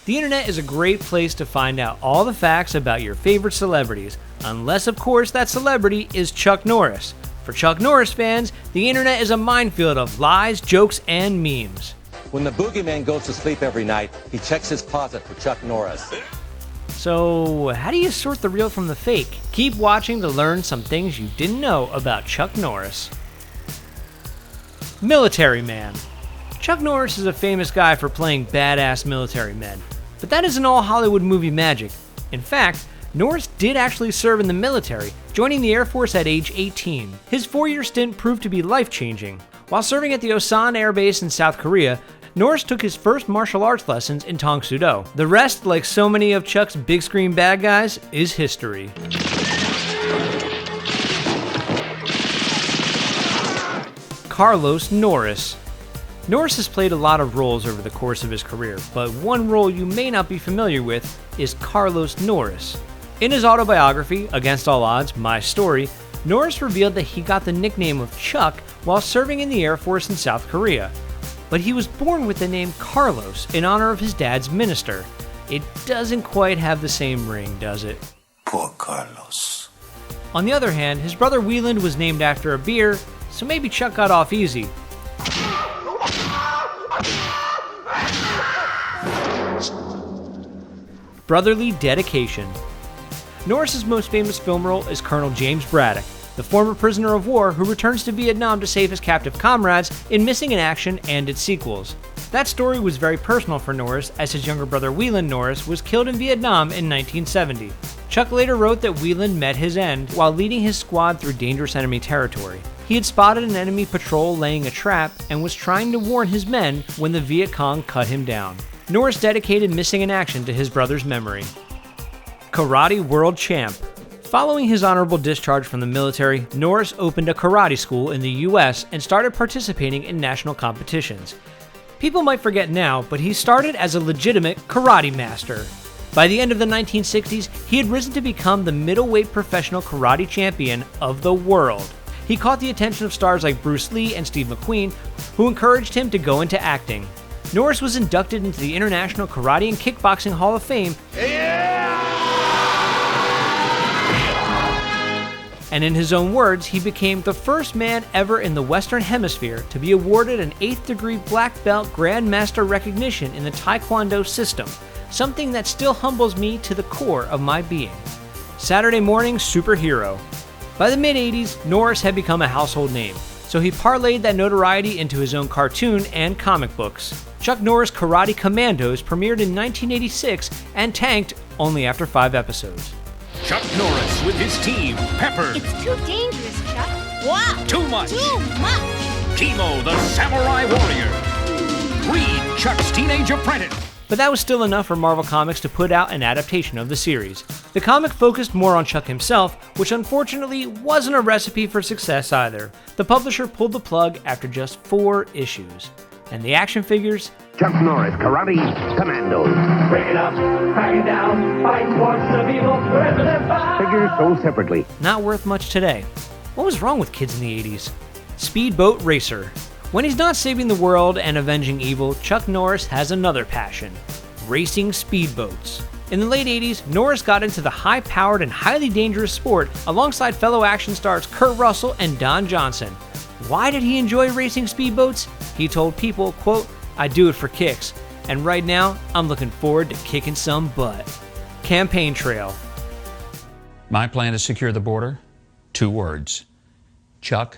The internet is a great place to find out all the facts about your favorite celebrities, unless of course that celebrity is Chuck Norris. For Chuck Norris fans, the internet is a minefield of lies, jokes, and memes. When the boogeyman goes to sleep every night, he checks his closet for Chuck Norris. So, how do you sort the real from the fake? Keep watching to learn some things you didn't know about Chuck Norris. Military man. Chuck Norris is a famous guy for playing badass military men. But that isn't all Hollywood movie magic. In fact, Norris did actually serve in the military, joining the Air Force at age 18. His 4-year stint proved to be life-changing. While serving at the Osan Air Base in South Korea, Norris took his first martial arts lessons in Tong Soo-do. The rest, like so many of Chuck's big screen bad guys, is history. Carlos Norris. Norris has played a lot of roles over the course of his career, but one role you may not be familiar with is Carlos Norris. In his autobiography, Against All Odds, My Story, Norris revealed that he got the nickname of Chuck while serving in the Air Force in South Korea. But he was born with the name Carlos in honor of his dad's minister. It doesn't quite have the same ring, does it? Poor Carlos. On the other hand, his brother Wieland was named after a beer, so maybe Chuck got off easy. Brotherly dedication. Norris's most famous film role is Colonel James Braddock, the former prisoner of war who returns to Vietnam to save his captive comrades in Missing in Action and its sequels. That story was very personal for Norris, as his younger brother Wieland Norris was killed in Vietnam in 1970. Chuck later wrote that Wieland met his end while leading his squad through dangerous enemy territory. He had spotted an enemy patrol laying a trap and was trying to warn his men when the Viet Cong cut him down. Norris dedicated Missing in Action to his brother's memory. Karate World Champ. Following his honorable discharge from the military, Norris opened a karate school in the US and started participating in national competitions. People might forget now, but he started as a legitimate karate master. By the end of the 1960s, he had risen to become the middleweight professional karate champion of the world. He caught the attention of stars like Bruce Lee and Steve McQueen, who encouraged him to go into acting. Norris was inducted into the International Karate and Kickboxing Hall of Fame, and in his own words, he became the first man ever in the Western Hemisphere to be awarded an 8th degree black belt Grandmaster recognition in the Taekwondo system, something that still humbles me to the core of my being. Saturday morning superhero. By the mid-80s, Norris had become a household name, so he parlayed that notoriety into his own cartoon and comic books. Chuck Norris Karate Commandos premiered in 1986 and tanked only after 5 episodes. Chuck Norris with his team, Pepper. It's too dangerous, Chuck. Wow. Too much. Too much. Kimo, the samurai warrior. Reed, Chuck's teenage apprentice. But that was still enough for Marvel Comics to put out an adaptation of the series. The comic focused more on Chuck himself, which unfortunately wasn't a recipe for success either. The publisher pulled the plug after just 4 issues. And the action figures? Chuck Norris Karate Commandos. Break it up, crack it down, fight forces of evil, President Five. Figures sold separately. Not worth much today. What was wrong with kids in the 80s? Speedboat Racer. When he's not saving the world and avenging evil, Chuck Norris has another passion: racing speedboats. In the late 80s, Norris got into the high-powered and highly dangerous sport alongside fellow action stars Kurt Russell and Don Johnson. Why did he enjoy racing speedboats? He told People, quote, "I do it for kicks, and right now, I'm looking forward to kicking some butt." Campaign trail. My plan to secure the border? 2 words. Chuck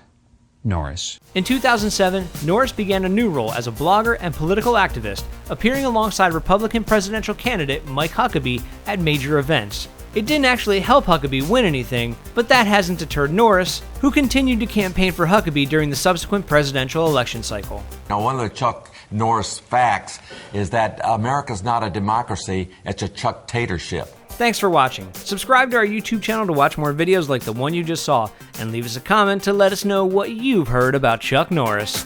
Norris. In 2007, Norris began a new role as a blogger and political activist, appearing alongside Republican presidential candidate Mike Huckabee at major events. It didn't actually help Huckabee win anything, but that hasn't deterred Norris, who continued to campaign for Huckabee during the subsequent presidential election cycle. Now, one of the Chuck Norris facts is that America's not a democracy, it's a Chuck-tatorship. Thanks for watching. Subscribe to our YouTube channel to watch more videos like the one you just saw, and leave us a comment to let us know what you've heard about Chuck Norris.